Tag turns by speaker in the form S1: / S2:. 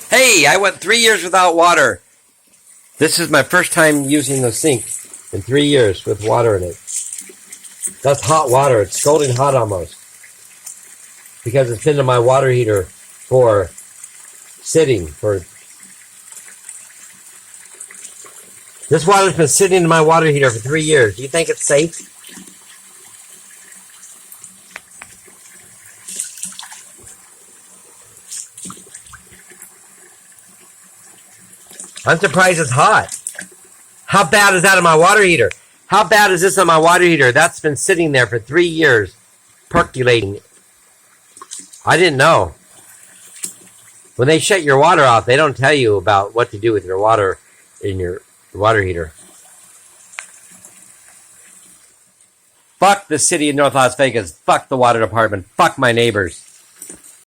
S1: Hey, I went 3 years without water. This is my first time using the sink in 3 years with water in it. That's hot water. It's scalding hot almost. Because it's been in my water heater for sitting for... This water's been sitting in my water heater for 3 years. Do you think it's safe? I'm surprised it's hot. How bad is that in my water heater? How bad is this on my water heater? That's been sitting there for 3 years, percolating. I didn't know. When they shut your water off, they don't tell you about what to do with your water in your water heater. Fuck the city of North Las Vegas. Fuck the water department. Fuck my neighbors.